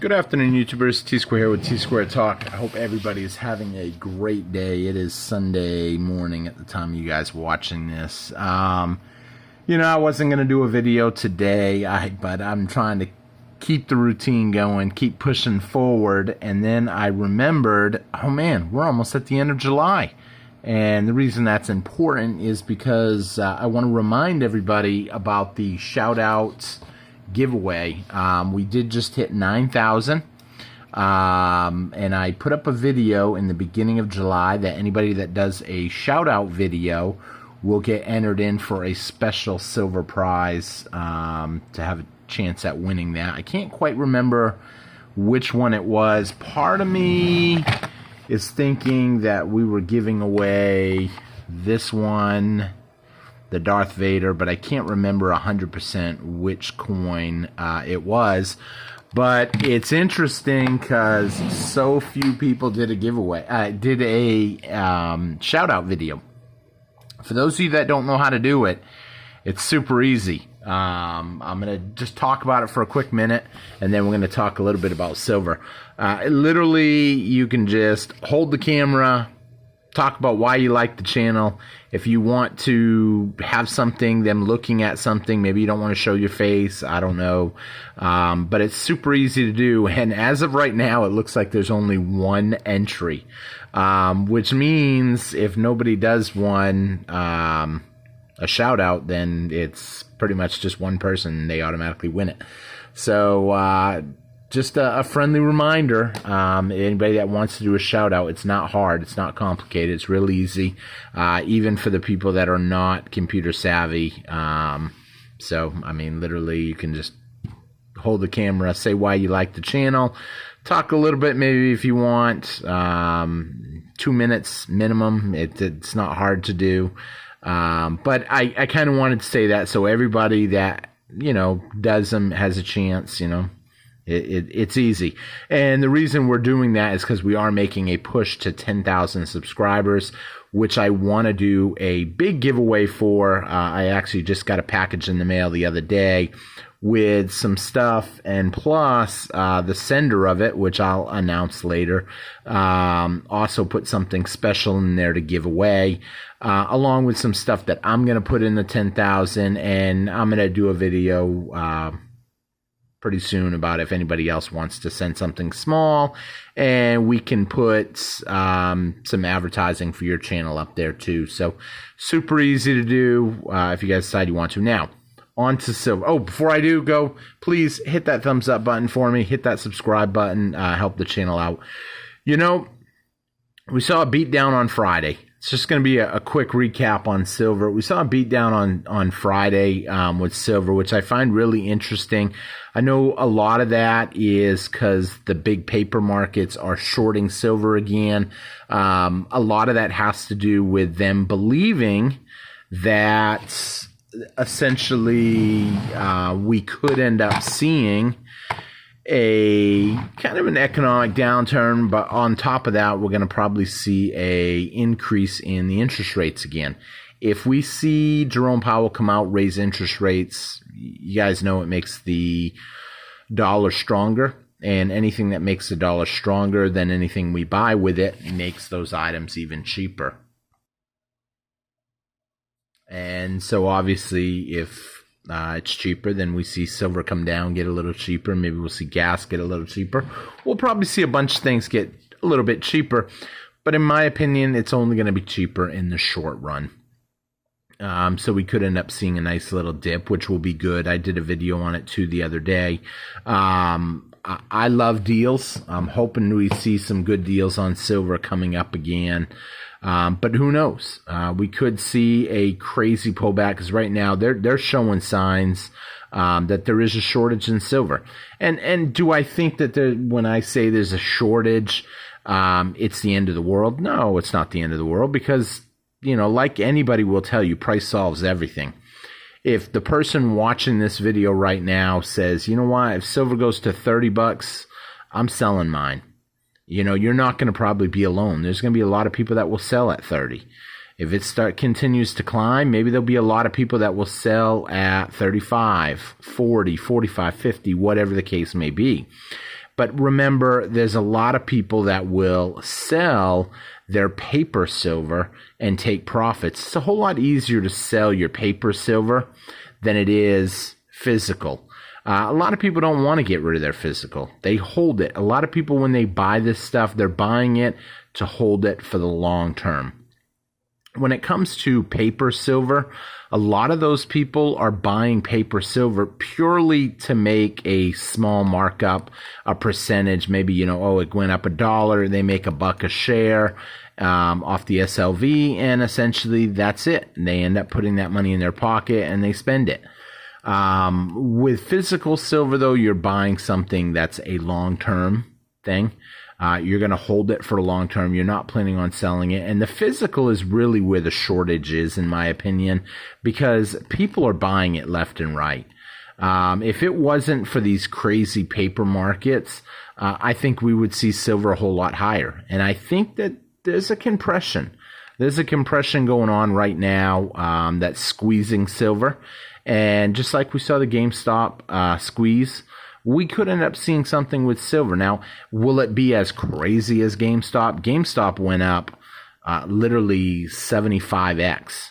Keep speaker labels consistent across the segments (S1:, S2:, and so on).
S1: Good afternoon, YouTubers. Tsquare here with Tsquare Talk. I hope everybody is having a great day. It is Sunday morning at the time you guys watching this. I wasn't going to do a video today, but I'm trying to keep the routine going, keep pushing forward, and then I remembered, oh man, we're almost at the end of July. And the reason that's important is because I want to remind everybody about the shout-outs giveaway. We did just hit 9,000, and I put up a video in the beginning of July that anybody that does a shout out video will get entered in for a special silver prize to have a chance at winning that. I can't quite remember which one it was. Part of me is thinking that we were giving away this one, the Darth Vader, but I can't remember 100% which coin it was. But it's interesting because so few people did a giveaway, did a shout-out video. For those of you that don't know how to do it, it's super easy. I'm going to just talk about it for a quick minute, and then we're going to talk a little bit about silver. Literally, you can just hold the camera, talk about why you like the channel. If you want to have something, them looking at something, maybe you don't want to show your face, I don't know. But it's super easy to do. And as of right now, it looks like there's only one entry. Which means if nobody does one, a shout out, then it's pretty much just one person and they automatically win it. So, just a friendly reminder, anybody that wants to do a shout out, it's not hard, it's not complicated, it's real easy, even for the people that are not computer savvy. So, I mean, literally, you can just hold the camera, say why you like the channel, talk a little bit maybe if you want, 2 minutes minimum, it's not hard to do. But I kind of wanted to say that so everybody that, does them has a chance, It's easy. And the reason we're doing that is because we are making a push to 10,000 subscribers, which I want to do a big giveaway for. I actually just got a package in the mail the other day with some stuff, and plus the sender of it, which I'll announce later, also put something special in there to give away, along with some stuff that I'm going to put in the 10,000, and I'm going to do a video pretty soon about if anybody else wants to send something small, and we can put some advertising for your channel up there too. So super easy to do if you guys decide you want to. Now on to silver. Oh, before I do go, please hit that thumbs up button for me, hit that subscribe button, help the channel out. We saw a beatdown on Friday. It's just going to be a quick recap on silver. We saw a beatdown on Friday with silver, which I find really interesting. I know a lot of that is because the big paper markets are shorting silver again. A lot of that has to do with them believing that essentially we could end up seeing a kind of an economic downturn, but on top of that, we're going to probably see a increase in the interest rates again. If we see Jerome Powell come out, raise interest rates, you guys know it makes the dollar stronger, and anything that makes the dollar stronger than anything we buy with it makes those items even cheaper. And so obviously if it's cheaper, then we see silver come down, get a little cheaper. Maybe we'll see gas get a little cheaper. We'll probably see a bunch of things get a little bit cheaper. But in my opinion, it's only going to be cheaper in the short run. So we could end up seeing a nice little dip, which will be good. I did a video on it too the other day. I love deals. I'm hoping we see some good deals on silver coming up again. But who knows? We could see a crazy pullback because right now they're showing signs that there is a shortage in silver. And do I think that when I say there's a shortage, it's the end of the world? No, it's not the end of the world because, like anybody will tell you, price solves everything. If the person watching this video right now says, you know what, if silver goes to $30, I'm selling mine. You're not going to probably be alone. There's going to be a lot of people that will sell at 30. If it continues to climb, maybe there'll be a lot of people that will sell at 35, 40, 45, 50, whatever the case may be. But remember, there's a lot of people that will sell their paper silver and take profits. It's a whole lot easier to sell your paper silver than it is physical. A lot of people don't want to get rid of their physical. They hold it. A lot of people, when they buy this stuff, they're buying it to hold it for the long term. When it comes to paper silver, a lot of those people are buying paper silver purely to make a small markup, a percentage. Maybe, it went up $1, they make $1 a share off the SLV, and essentially that's it. They end up putting that money in their pocket and they spend it. With physical silver, though, you're buying something that's a long-term thing. You're going to hold it for the long term. You're not planning on selling it. And the physical is really where the shortage is, in my opinion, because people are buying it left and right. If it wasn't for these crazy paper markets, I think we would see silver a whole lot higher. And I think that there's a compression. There's a compression going on right now that's squeezing silver. And just like we saw the GameStop squeeze, we could end up seeing something with silver. Now, will it be as crazy as GameStop? GameStop went up literally 75x.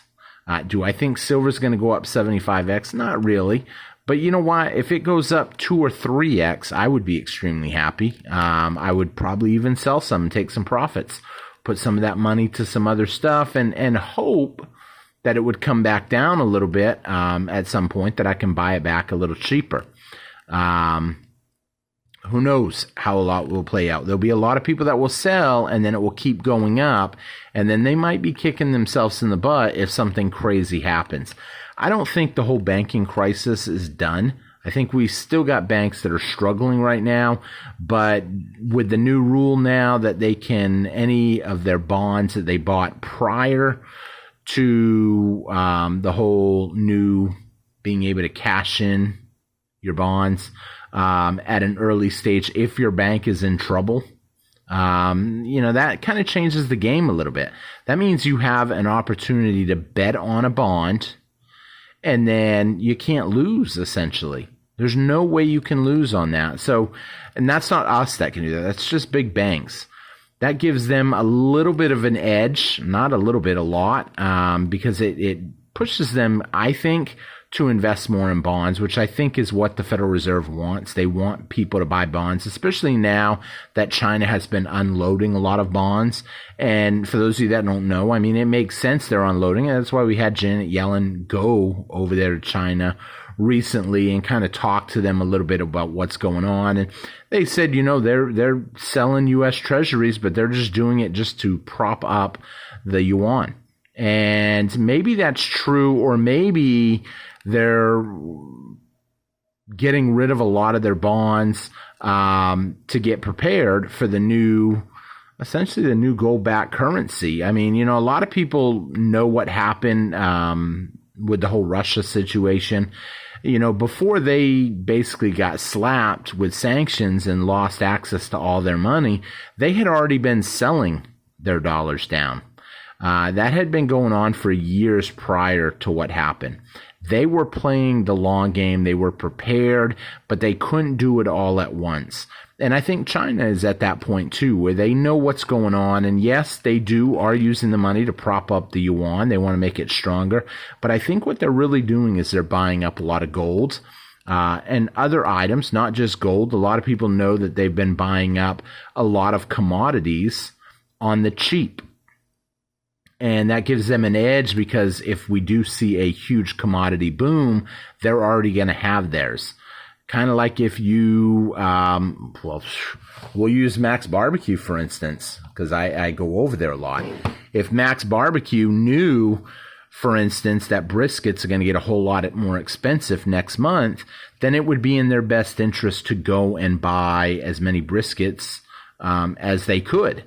S1: Do I think silver's going to go up 75x? Not really. But you know what? If it goes up 2 or 3x, I would be extremely happy. I would probably even sell some and take some profits. Put some of that money to some other stuff and hope that it would come back down a little bit at some point, that I can buy it back a little cheaper. Who knows how a lot will play out. There'll be a lot of people that will sell, and then it will keep going up, and then they might be kicking themselves in the butt if something crazy happens. I don't think the whole banking crisis is done. I think we still got banks that are struggling right now, but with the new rule now that they can, any of their bonds that they bought prior to the whole new being able to cash in your bonds at an early stage, if your bank is in trouble, that kind of changes the game a little bit. That means you have an opportunity to bet on a bond, and then you can't lose, essentially. There's no way you can lose on that. So, and that's not us that can do that. That's just big banks. That gives them a little bit of an edge, not a little bit, a lot, because it pushes them, I think, to invest more in bonds, which I think is what the Federal Reserve wants. They want people to buy bonds, especially now that China has been unloading a lot of bonds. And for those of you that don't know, I mean, it makes sense they're unloading. And that's why we had Janet Yellen go over there to China recently and kind of talk to them a little bit about what's going on. And they said, they're selling U.S. treasuries, but they're just doing it just to prop up the yuan. And maybe that's true, or maybe they're getting rid of a lot of their bonds to get prepared for essentially the new gold-backed currency. I mean, a lot of people know what happened with the whole Russia situation. Before they basically got slapped with sanctions and lost access to all their money, they had already been selling their dollars down. That had been going on for years prior to what happened. They were playing the long game. They were prepared, but they couldn't do it all at once. And I think China is at that point too, where they know what's going on. And yes, they are using the money to prop up the yuan. They want to make it stronger. But I think what they're really doing is they're buying up a lot of gold and other items, not just gold. A lot of people know that they've been buying up a lot of commodities on the cheap. And that gives them an edge, because if we do see a huge commodity boom, they're already going to have theirs. Kind of like if you, we'll use Max Barbecue, for instance, because I go over there a lot. If Max Barbecue knew, for instance, that briskets are going to get a whole lot more expensive next month, then it would be in their best interest to go and buy as many briskets as they could.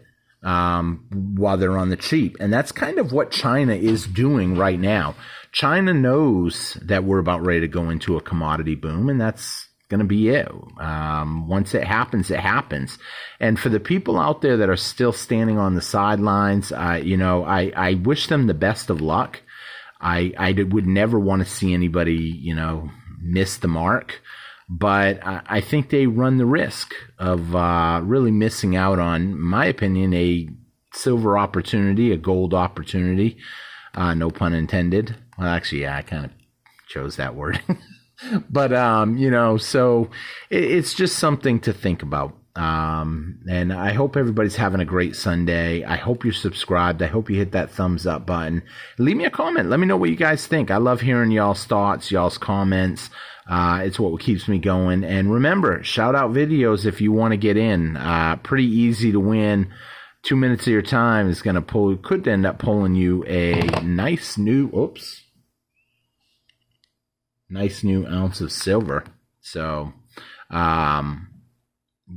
S1: While they're on the cheap. And that's kind of what China is doing right now. China knows that we're about ready to go into a commodity boom, and that's going to be it. Once it happens, it happens. And for the people out there that are still standing on the sidelines, I wish them the best of luck. I would never want to see anybody, miss the mark. but I think they run the risk of really missing out on, in my opinion, a silver opportunity, a gold opportunity. No pun intended. Well, actually, yeah, I kind of chose that word. But, you know, so it's just something to think about. And I hope everybody's having a great Sunday. I hope you're subscribed. I hope you hit that thumbs up button. Leave me a comment. Let me know what you guys think. I love hearing y'all's thoughts, y'all's comments. It's what keeps me going. And remember, shout out videos if you want to get in. Pretty easy to win. 2 minutes of your time is going to pull, could end up pulling you a nice new, nice new ounce of silver. So,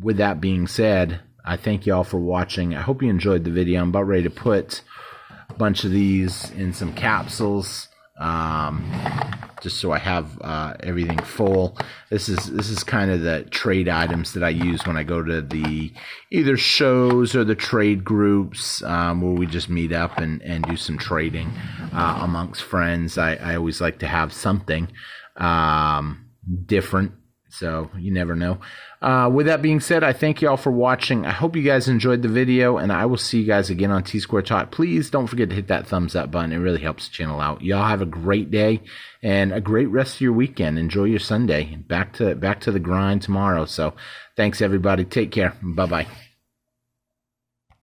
S1: with that being said, I thank y'all for watching. I hope you enjoyed the video. I'm about ready to put a bunch of these in some capsules, just so I have everything full. This is kind of the trade items that I use when I go to the either shows or the trade groups, where we just meet up and do some trading amongst friends. I always like to have something different. So you never know. With that being said, I thank you all for watching. I hope you guys enjoyed the video, and I will see you guys again on Tsquare Talk. Please don't forget to hit that thumbs up button. It really helps the channel out. Y'all have a great day and a great rest of your weekend. Enjoy your Sunday. Back to the grind tomorrow. So thanks, everybody. Take care. Bye-bye.